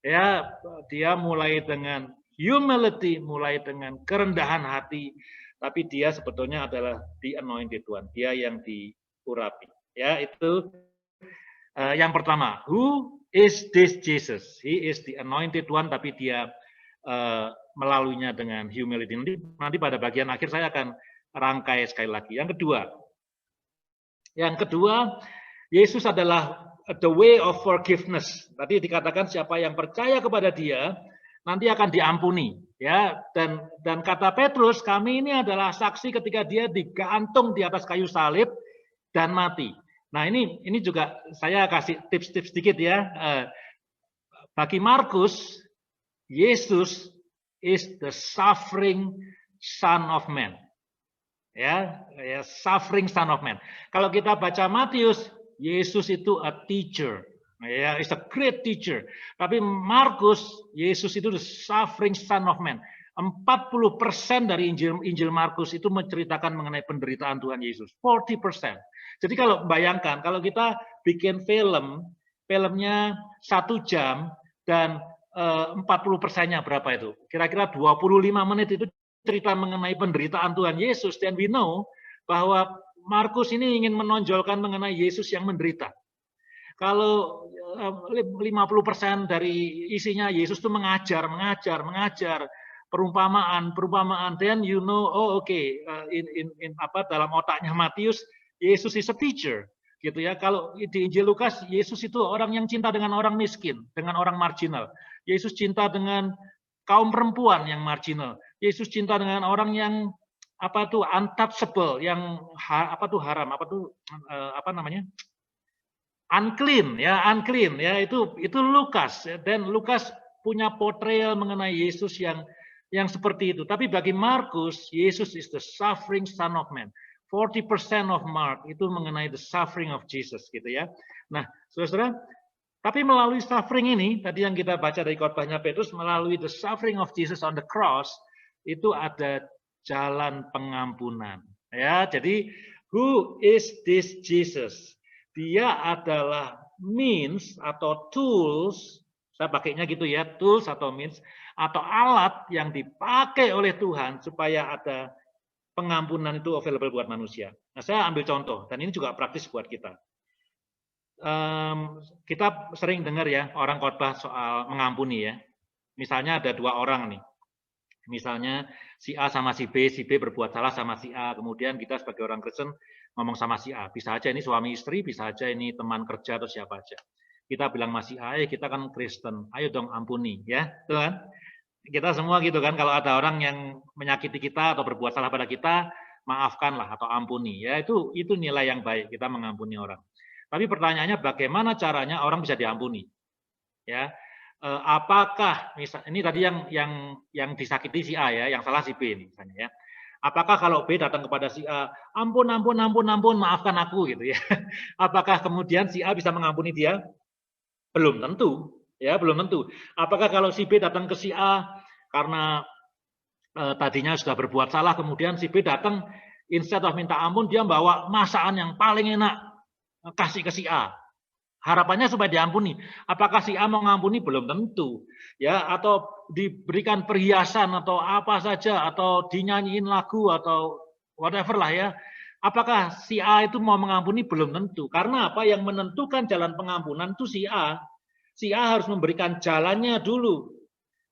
Ya, dia mulai dengan humility, mulai dengan kerendahan hati, tapi dia sebetulnya adalah the anointed one. Dia yang diurapi. Ya, itu yang pertama. Who is this Jesus? He is the anointed one, tapi dia melaluinya dengan humility. Nanti pada bagian akhir saya akan rangkai sekali lagi. Yang kedua, Yang kedua, Yesus adalah the way of forgiveness. Tadi dikatakan siapa yang percaya kepada Dia nanti akan diampuni, ya. Dan kata Petrus, kami ini adalah saksi ketika Dia digantung di atas kayu salib dan mati. Nah, ini juga saya kasih tips-tips sedikit ya. Bagi Markus, Yesus is the suffering Son of Man. Ya, suffering Son of Man. Kalau kita baca Matius, Yesus itu a teacher, ya, is a great teacher. Tapi Markus, Yesus itu the suffering Son of Man. 40% dari Injil Markus itu menceritakan mengenai penderitaan Tuhan Yesus. 40%. Jadi kalau bayangkan, kalau kita bikin filmnya 1 jam dan 40%-nya berapa itu? Kira-kira 25 menit itu cerita mengenai penderitaan Tuhan Yesus, dan we know bahwa Markus ini ingin menonjolkan mengenai Yesus yang menderita. Kalau 50% dari isinya Yesus itu mengajar, perumpamaan, then you know, oh oke, dalam otaknya Matius, Yesus is a teacher, gitu ya. Kalau di Injil Lukas, Yesus itu orang yang cinta dengan orang miskin, dengan orang marginal. Yesus cinta dengan kaum perempuan yang marginal. Yesus cinta dengan orang yang untouchable, yang haram, unclean ya, itu Lukas. Dan Lukas punya portrayal mengenai Yesus yang seperti itu. Tapi bagi Markus, Yesus is the suffering Son of Man. 40% of Mark itu mengenai the suffering of Jesus, gitu ya. Nah, saudara, tapi melalui suffering ini, tadi yang kita baca dari khotbahnya Petrus, melalui the suffering of Jesus on the cross, itu ada jalan pengampunan. Ya, jadi who is this Jesus? Dia adalah means atau tools, saya pakainya gitu ya, tools atau means, atau alat yang dipakai oleh Tuhan supaya ada pengampunan itu available buat manusia. Nah, saya ambil contoh, dan ini juga praktis buat kita. Kita sering dengar ya orang khotbah soal mengampuni ya. Misalnya ada 2 orang nih. Misalnya si A sama si B berbuat salah sama si A. Kemudian kita sebagai orang Kristen ngomong sama si A. Bisa aja ini suami istri, bisa aja ini teman kerja atau siapa aja. Kita bilang sama si A, kita kan Kristen, ayo dong ampuni ya. Tuh kan? Kita semua gitu kan, kalau ada orang yang menyakiti kita atau berbuat salah pada kita, maafkanlah atau ampuni. Ya itu nilai yang baik, kita mengampuni orang. Tapi pertanyaannya bagaimana caranya orang bisa diampuni? Ya, apakah ini tadi yang disakiti si A ya, yang salah si B nih misalnya ya. Apakah kalau B datang kepada si A, ampun, maafkan aku gitu ya. Apakah kemudian si A bisa mengampuni dia? Belum tentu, ya belum tentu. Apakah kalau si B datang ke si A karena tadinya sudah berbuat salah, kemudian si B datang instead of minta ampun dia bawa masakan yang paling enak, kasih ke si A. Harapannya supaya diampuni. Apakah si A mau ngampuni? Belum tentu. Ya, atau diberikan perhiasan atau apa saja, atau dinyanyiin lagu atau whatever lah ya. Apakah si A itu mau mengampuni? Belum tentu. Karena apa? Yang menentukan jalan pengampunan itu si A. Si A harus memberikan jalannya dulu.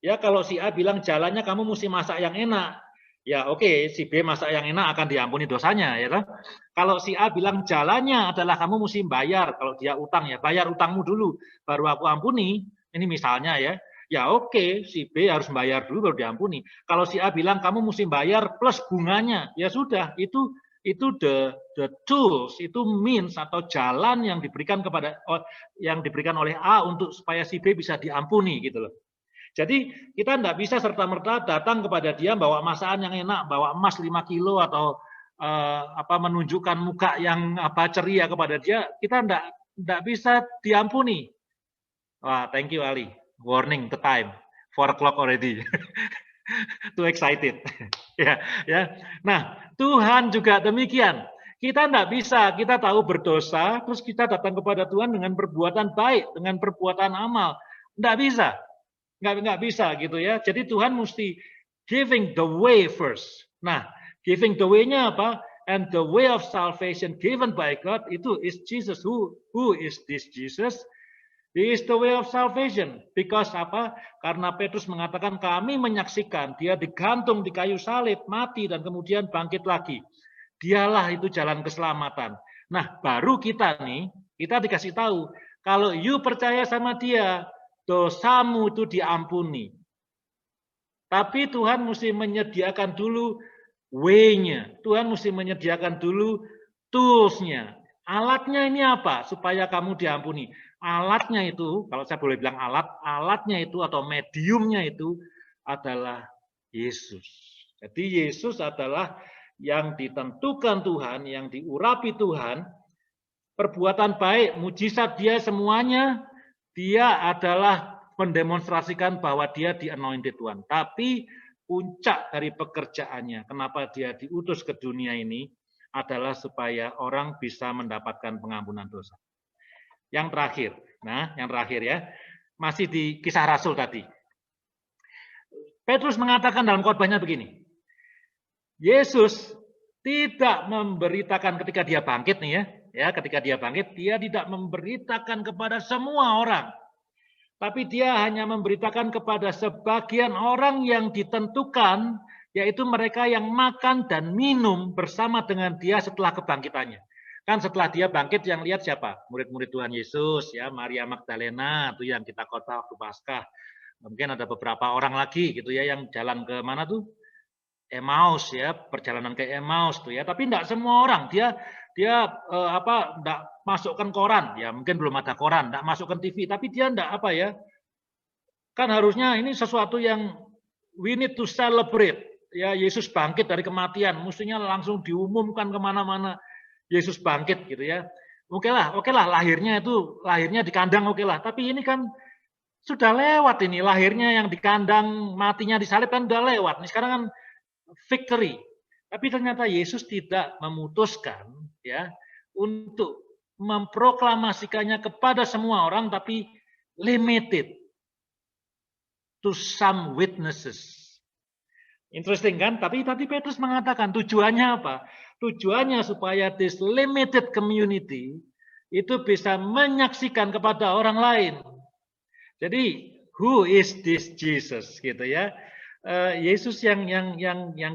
Ya, kalau si A bilang jalannya kamu mesti masak yang enak. Ya oke, si B masak yang enak akan diampuni dosanya, ya kan? Kalau si A bilang jalannya adalah kamu mesti bayar, kalau dia utang ya bayar utangmu dulu, baru aku ampuni. Ini misalnya ya, ya oke, si B harus bayar dulu baru diampuni. Kalau si A bilang kamu mesti bayar plus bunganya, ya sudah, itu the tools, itu means atau jalan yang diberikan oleh A untuk supaya si B bisa diampuni gitu loh. Jadi kita tidak bisa serta-merta datang kepada dia bawa masakan yang enak, bawa emas 5 kilo atau menunjukkan muka yang ceria kepada dia, kita tidak bisa diampuni. Wah, thank you Ali. Warning the time, 4 o'clock already. Too excited. ya. Nah, Tuhan juga demikian. Kita tidak bisa, kita tahu berdosa, terus kita datang kepada Tuhan dengan perbuatan baik, dengan perbuatan amal. Tidak bisa. Nggak bisa gitu ya. Jadi Tuhan mesti giving the way first. Nah, giving the way-nya apa? And the way of salvation given by God itu is Jesus. Who is this Jesus? He is the way of salvation. Because apa? Karena Petrus mengatakan kami menyaksikan dia digantung di kayu salib, mati dan kemudian bangkit lagi. Dialah itu jalan keselamatan. Nah, baru kita dikasih tahu, kalau you percaya sama dia, dosamu itu diampuni. Tapi Tuhan mesti menyediakan dulu way-nya. Tuhan mesti menyediakan dulu tools-nya. Alatnya ini apa? Supaya kamu diampuni. Alatnya itu, kalau saya boleh bilang alatnya itu atau mediumnya itu adalah Yesus. Jadi Yesus adalah yang ditentukan Tuhan, yang diurapi Tuhan, perbuatan baik, mujizat dia semuanya, dia adalah mendemonstrasikan bahwa dia di-anointed Tuhan. Tapi puncak dari pekerjaannya, kenapa dia diutus ke dunia ini, adalah supaya orang bisa mendapatkan pengampunan dosa. Yang terakhir, yang terakhir ya, masih di Kisah Rasul tadi. Petrus mengatakan dalam khotbahnya begini, Yesus tidak memberitakan ketika dia bangkit nih ya, ketika dia bangkit, dia tidak memberitakan kepada semua orang. Tapi dia hanya memberitakan kepada sebagian orang yang ditentukan, yaitu mereka yang makan dan minum bersama dengan dia setelah kebangkitannya. Kan setelah dia bangkit yang lihat siapa? Murid-murid Tuhan Yesus, ya, Maria Magdalena, itu yang kita khotbah waktu Paskah. Mungkin ada beberapa orang lagi gitu ya yang jalan ke mana tuh? Emmaus ya, perjalanan ke Emmaus tuh ya. Tapi enggak semua orang, dia enggak masukkan koran, ya mungkin belum ada koran, enggak masukkan TV, tapi dia enggak kan harusnya ini sesuatu yang we need to celebrate, ya Yesus bangkit dari kematian, mestinya langsung diumumkan kemana-mana, Yesus bangkit gitu ya. Oke lah, lahirnya di kandang oke lah, tapi ini kan sudah lewat ini, lahirnya yang di kandang, matinya disalib kan udah lewat, ini sekarang kan victory. Tapi ternyata Yesus tidak memutuskan ya untuk memproklamasikannya kepada semua orang, tapi limited to some witnesses. Interesting kan? Tapi tadi Petrus mengatakan tujuannya apa? Tujuannya supaya this limited community itu bisa menyaksikan kepada orang lain. Jadi who is this Jesus gitu ya? Yesus yang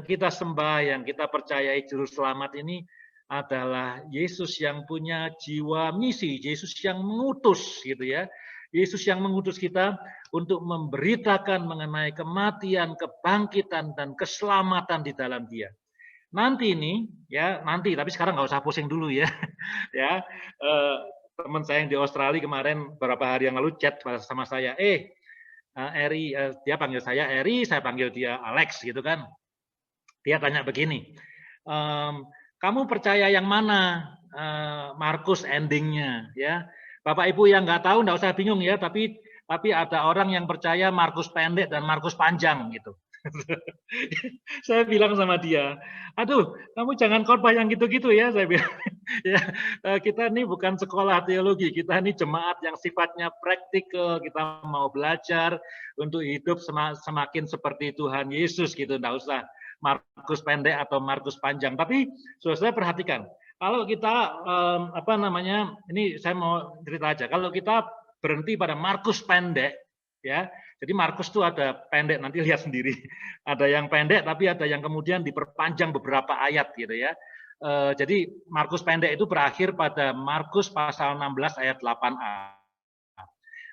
kita sembah, yang kita percayai juru selamat ini adalah Yesus yang punya jiwa misi, Yesus yang mengutus gitu ya. Yesus yang mengutus kita untuk memberitakan mengenai kematian, kebangkitan dan keselamatan di dalam Dia. Nanti tapi sekarang nggak usah pusing dulu ya. Ya, teman saya yang di Australia kemarin beberapa hari yang lalu chat sama saya, Eri, dia panggil saya Eri, saya panggil dia Alex gitu kan. Dia tanya begini, kamu percaya yang mana Markus endingnya ya? Bapak Ibu yang nggak tahu nggak usah bingung ya, tapi ada orang yang percaya Markus pendek dan Markus panjang gitu. Saya bilang sama dia, aduh, kamu jangan khotbah yang gitu-gitu ya, saya bilang. Ya, kita ini bukan sekolah teologi, kita ini jemaat yang sifatnya praktikal, kita mau belajar untuk hidup semakin seperti Tuhan Yesus gitu, enggak usah Markus pendek atau Markus panjang. Tapi saudara perhatikan, kalau kita ini saya mau cerita aja, kalau kita berhenti pada Markus pendek, ya. Jadi Markus itu ada pendek, nanti lihat sendiri. Ada yang pendek, tapi ada yang kemudian diperpanjang beberapa ayat gitu ya. Jadi Markus pendek itu berakhir pada Markus pasal 16 ayat 8a.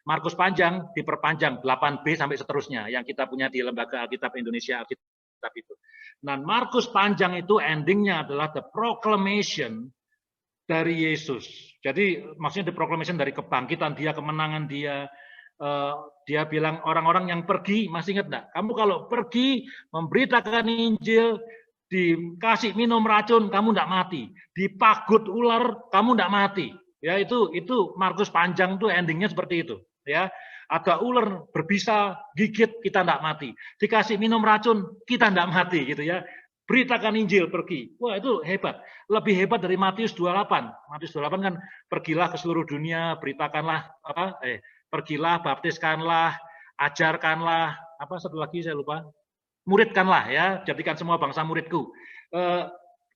Markus panjang diperpanjang 8b sampai seterusnya, yang kita punya di Lembaga Alkitab Indonesia Alkitab itu. Nah, Markus panjang itu endingnya adalah the proclamation dari Yesus. Jadi maksudnya the proclamation dari kebangkitan dia, kemenangan dia. Dia bilang orang-orang yang pergi, masih ingat enggak? Kamu kalau pergi memberitakan Injil, dikasih minum racun, kamu enggak mati. Dipagut ular, kamu enggak mati. Ya itu Markus panjang tuh endingnya seperti itu. Ya, ada ular berbisa gigit, kita enggak mati. Dikasih minum racun, kita enggak mati gitu ya. Beritakan Injil, pergi. Wah, itu hebat. Lebih hebat dari Matius 28. Matius 28 kan pergilah ke seluruh dunia, beritakanlah pergilah, baptiskanlah, ajarkanlah, satu lagi saya lupa, muridkanlah ya, jadikan semua bangsa muridku.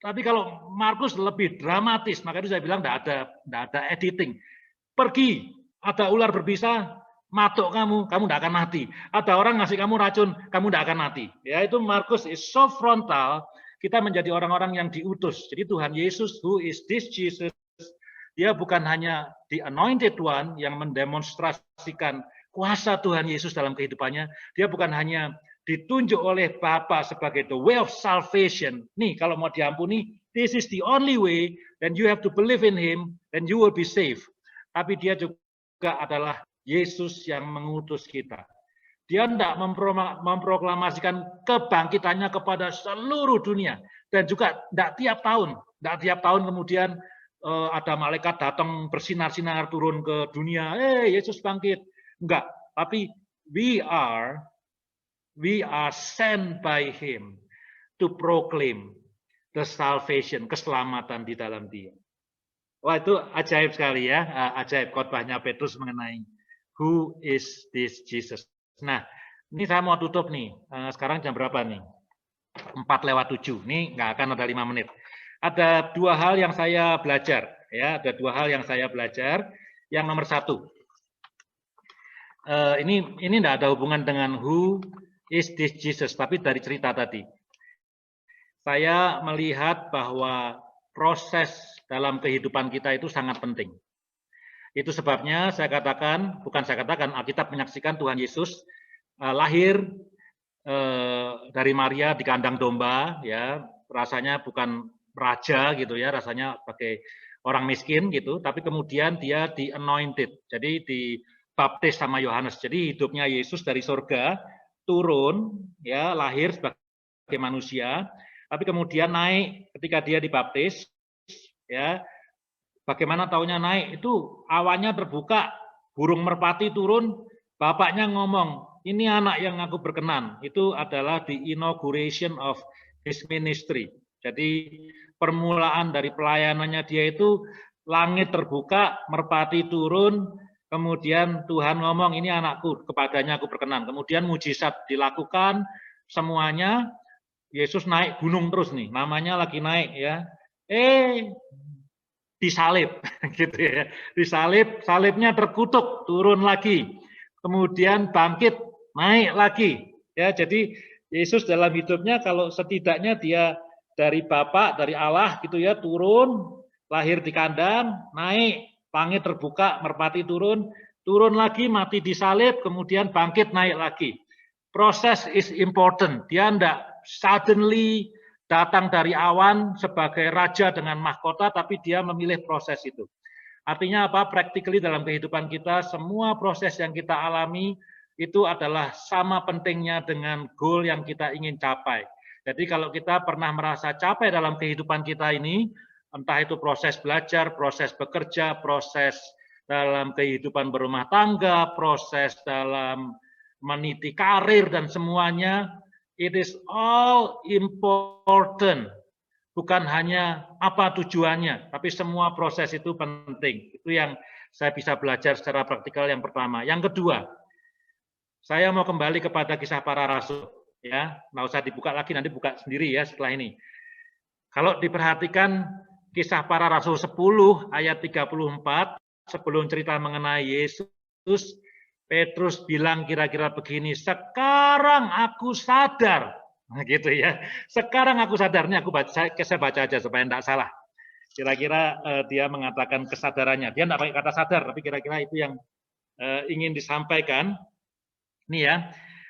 Tapi kalau Markus lebih dramatis, maka itu saya bilang tidak ada editing. Pergi, ada ular berbisa, matuk kamu tidak akan mati. Ada orang ngasih kamu racun, kamu tidak akan mati. Ya, itu Markus is so frontal, kita menjadi orang-orang yang diutus. Jadi Tuhan Yesus, who is this Jesus, Dia bukan hanya the anointed one yang mendemonstrasikan kuasa Tuhan Yesus dalam kehidupannya. Dia bukan hanya ditunjuk oleh Bapa sebagai the way of salvation. Nih, kalau mau diampuni, this is the only way, then you have to believe in him, then you will be saved. Tapi dia juga adalah Yesus yang mengutus kita. Dia tidak memproklamasikan kebangkitannya kepada seluruh dunia. Dan juga tidak tiap tahun. Tidak tiap tahun kemudian ada malaikat datang bersinar-sinar turun ke dunia. Yesus bangkit. Enggak. Tapi we are sent by him to proclaim the salvation, keselamatan di dalam dia. Wah, itu ajaib sekali ya. Ajaib khotbahnya Petrus mengenai who is this Jesus. Nah, ini saya mau tutup nih. Sekarang jam berapa nih? 4:07. Ini nggak akan ada 5 menit. Ada 2 hal yang saya belajar. Ya, ada 2 hal yang saya belajar. Yang nomor 1. Ini nggak ada hubungan dengan who is this Jesus, tapi dari cerita tadi. Saya melihat bahwa proses dalam kehidupan kita itu sangat penting. Itu sebabnya Alkitab menyaksikan Tuhan Yesus lahir dari Maria di kandang domba, ya, rasanya bukan raja gitu ya, rasanya sebagai orang miskin gitu, tapi kemudian dia di anointed, jadi dibaptis sama Yohanes. Jadi hidupnya Yesus dari surga turun, ya, lahir sebagai manusia, tapi kemudian naik ketika dia dibaptis, ya. Bagaimana taunya naik? Itu awannya terbuka, burung merpati turun, bapaknya ngomong, ini anak yang aku berkenan. Itu adalah the inauguration of his ministry. Jadi permulaan dari pelayanannya dia itu langit terbuka, merpati turun, kemudian Tuhan ngomong, ini anakku, kepadanya aku berkenan. Kemudian mujizat dilakukan, semuanya, Yesus naik gunung terus nih, namanya lagi naik ya. Disalib gitu ya. Disalib, salibnya terkutuk, turun lagi. Kemudian bangkit, naik lagi. Ya, jadi Yesus dalam hidupnya kalau setidaknya dia dari Bapa, dari Allah gitu ya, turun, lahir di kandang, naik, langit terbuka, merpati turun, turun lagi, mati disalib, kemudian bangkit, naik lagi. Proses is important. Dia enggak suddenly datang dari awan sebagai raja dengan mahkota, tapi dia memilih proses itu. Artinya apa? Practically dalam kehidupan kita, semua proses yang kita alami itu adalah sama pentingnya dengan goal yang kita ingin capai. Jadi kalau kita pernah merasa capek dalam kehidupan kita ini, entah itu proses belajar, proses bekerja, proses dalam kehidupan berumah tangga, proses dalam meniti karir dan semuanya, it is all important. Bukan hanya apa tujuannya, tapi semua proses itu penting. Itu yang saya bisa belajar secara praktikal yang pertama. Yang kedua, saya mau kembali kepada kisah para rasul. Ya, nggak usah dibuka lagi, nanti buka sendiri ya setelah ini. Kalau diperhatikan kisah para rasul 10 ayat 34, sebelum cerita mengenai Yesus, Petrus bilang kira-kira begini, sekarang aku sadar, nah, gitu ya. Sekarang aku sadar, ini saya baca aja supaya tidak salah. Kira-kira dia mengatakan kesadarannya. Dia tidak pakai kata sadar, tapi kira-kira itu yang ingin disampaikan. Ini ya.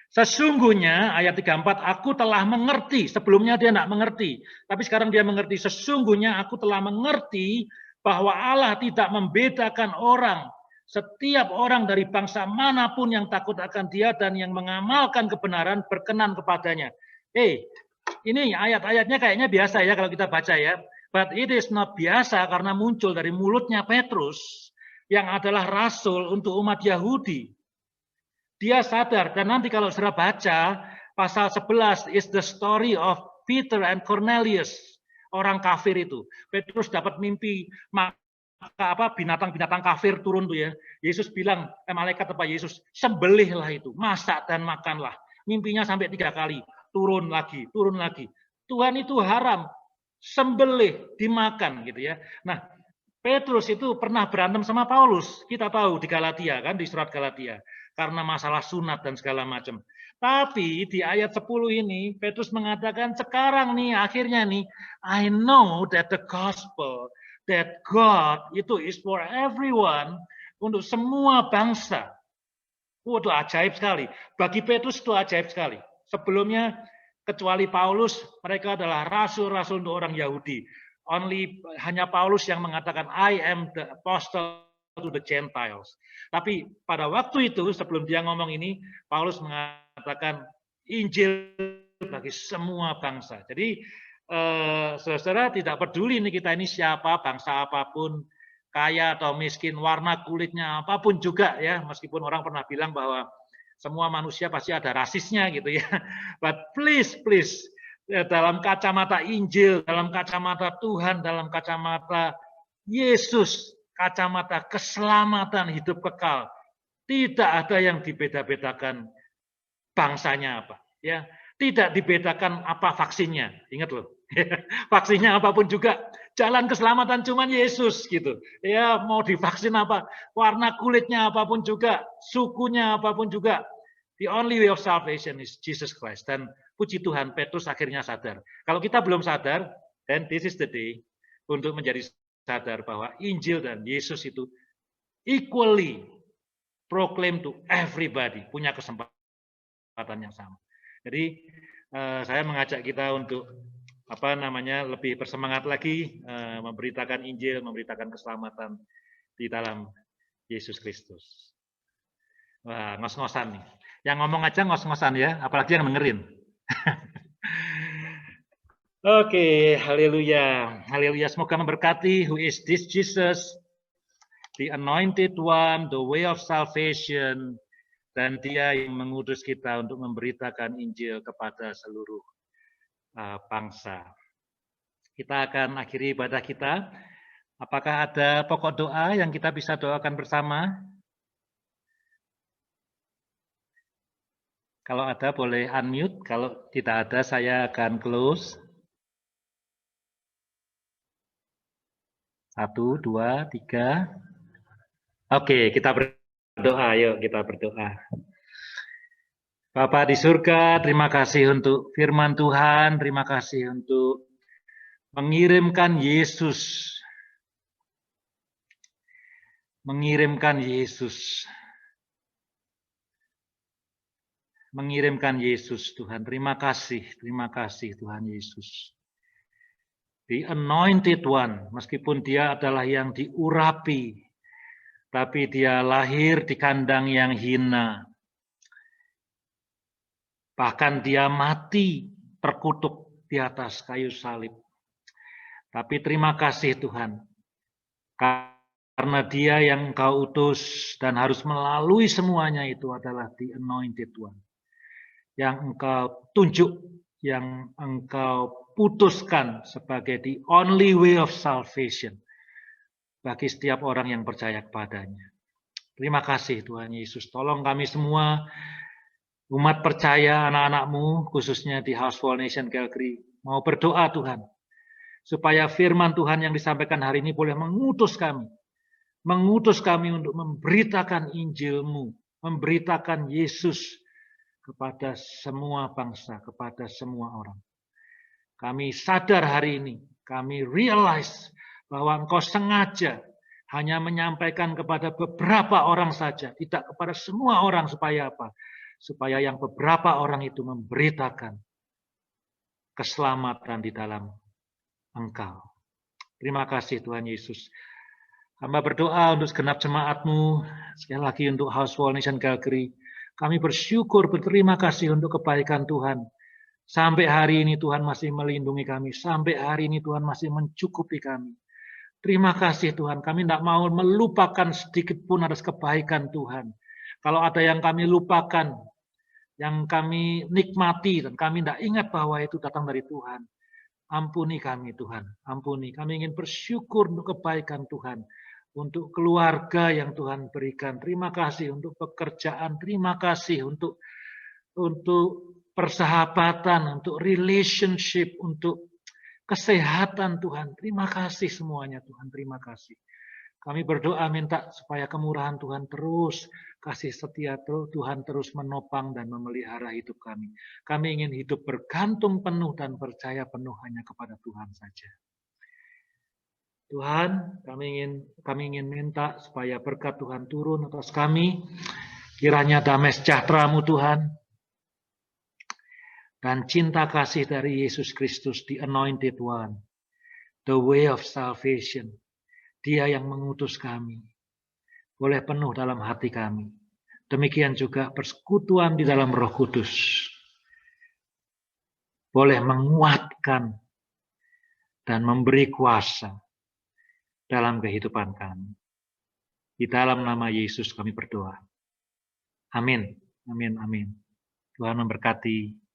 Sesungguhnya ayat 34, aku telah mengerti. Sebelumnya dia tidak mengerti, tapi sekarang dia mengerti. Sesungguhnya aku telah mengerti bahwa Allah tidak membedakan orang. Setiap orang dari bangsa manapun yang takut akan dia dan yang mengamalkan kebenaran berkenan kepadanya. Ini ayat-ayatnya kayaknya biasa ya kalau kita baca ya. But it is not biasa karena muncul dari mulutnya Petrus yang adalah rasul untuk umat Yahudi. Dia sadar, dan nanti kalau saudara baca pasal 11 is the story of Peter and Cornelius, orang kafir itu. Petrus dapat mimpi, binatang-binatang kafir turun tuh ya. Yesus bilang, malaikat apa Yesus, sembelihlah itu, masak dan makanlah. Mimpinya sampai 3 kali, turun lagi, turun lagi. Tuhan itu haram, sembelih, dimakan gitu ya. Nah, Petrus itu pernah berantem sama Paulus, kita tahu di Galatia kan, di surat Galatia, karena masalah sunat dan segala macam. Tapi di ayat 10 ini, Petrus mengatakan, sekarang nih, akhirnya nih, I know that the gospel, that God itu is for everyone, untuk semua bangsa. Itu ajaib sekali. Bagi Petrus itu ajaib sekali. Sebelumnya, kecuali Paulus, mereka adalah rasul-rasul untuk orang Yahudi. Hanya Paulus yang mengatakan, I am the apostle to the Gentiles. Tapi pada waktu itu, sebelum dia ngomong ini, Paulus mengatakan Injil bagi semua bangsa. Jadi, saudara-saudara tidak peduli nih kita ini siapa, bangsa apapun, kaya atau miskin, warna kulitnya apapun juga ya, meskipun orang pernah bilang bahwa semua manusia pasti ada rasisnya gitu ya. But please, dalam kacamata Injil, dalam kacamata Tuhan, dalam kacamata Yesus, kacamata keselamatan hidup kekal, tidak ada yang dibeda-bedakan bangsanya apa, ya. Tidak dibedakan apa vaksinnya. Ingat loh. Vaksinnya apapun juga, jalan keselamatan cuman Yesus gitu. Ya, mau divaksin apa, warna kulitnya apapun juga, sukunya apapun juga. The only way of salvation is Jesus Christ. Dan puji Tuhan, Petrus akhirnya sadar. Kalau kita belum sadar, then this is the day untuk menjadi sadar bahwa Injil dan Yesus itu equally proclaim to everybody, punya kesempatan yang sama. Jadi saya mengajak kita untuk lebih bersemangat lagi memberitakan Injil, memberitakan keselamatan di dalam Yesus Kristus. Wah, ngos-ngosan nih. Yang ngomong aja ngos-ngosan ya, apalagi yang dengerin. Oke, haleluya. Haleluya, semoga memberkati. Who is this Jesus? The anointed one, the way of salvation. Dan dia yang mengutus kita untuk memberitakan Injil kepada seluruh bangsa. Kita akan akhiri ibadah kita. Apakah ada pokok doa yang kita bisa doakan bersama? Kalau ada boleh unmute, kalau tidak ada saya akan close. 1, 2, 3. Oke, kita berdoa, yuk kita berdoa. Bapa di surga, terima kasih untuk firman Tuhan, terima kasih untuk mengirimkan Yesus. Mengirimkan Yesus. Mengirimkan Yesus, Tuhan. Terima kasih Tuhan Yesus. The anointed one, meskipun dia adalah yang diurapi, tapi dia lahir di kandang yang hina. Bahkan dia mati terkutuk di atas kayu salib. Tapi terima kasih Tuhan, karena dia yang Engkau utus dan harus melalui semuanya itu adalah the anointed one. Yang Engkau tunjuk, yang Engkau putuskan sebagai the only way of salvation bagi setiap orang yang percaya kepadanya. Terima kasih Tuhan Yesus. Tolong kami semua, umat percaya, anak-anak-Mu, khususnya di Houseful Nation Calgary, mau berdoa Tuhan, supaya firman Tuhan yang disampaikan hari ini boleh mengutus kami untuk memberitakan Injil-Mu, memberitakan Yesus kepada semua bangsa, kepada semua orang. Kami sadar hari ini, kami realize bahwa Engkau sengaja hanya menyampaikan kepada beberapa orang saja, tidak kepada semua orang, supaya apa? Supaya yang beberapa orang itu memberitakan keselamatan di dalam Engkau. Terima kasih Tuhan Yesus. Hamba berdoa untuk segenap jemaat-Mu, sekali lagi untuk Houseful Nation Calgary. Kami bersyukur, berterima kasih untuk kebaikan Tuhan. Sampai hari ini Tuhan masih melindungi kami. Sampai hari ini Tuhan masih mencukupi kami. Terima kasih Tuhan. Kami tidak mau melupakan sedikit pun atas kebaikan Tuhan. Kalau ada yang kami lupakan, yang kami nikmati, dan kami tidak ingat bahwa itu datang dari Tuhan, ampuni kami Tuhan. Ampuni. Kami ingin bersyukur untuk kebaikan Tuhan. Untuk keluarga yang Tuhan berikan. Terima kasih untuk pekerjaan. Terima kasih untuk persahabatan, untuk relationship, untuk kesehatan Tuhan. Terima kasih semuanya Tuhan. Terima kasih. Kami berdoa minta supaya kemurahan Tuhan terus, kasih setia Tuhan terus menopang dan memelihara hidup kami. Kami ingin hidup bergantung penuh dan percaya penuh hanya kepada Tuhan saja. Tuhan, kami ingin minta supaya berkat Tuhan turun atas kami. Kiranya damai sejahtera-Mu Tuhan, dan cinta kasih dari Yesus Kristus, the Anointed One, the way of salvation, Dia yang mengutus kami, boleh penuh dalam hati kami. Demikian juga persekutuan di dalam Roh Kudus boleh menguatkan dan memberi kuasa dalam kehidupan kami. Di dalam nama Yesus kami berdoa. Amin. Amin. Amin. Tuhan memberkati.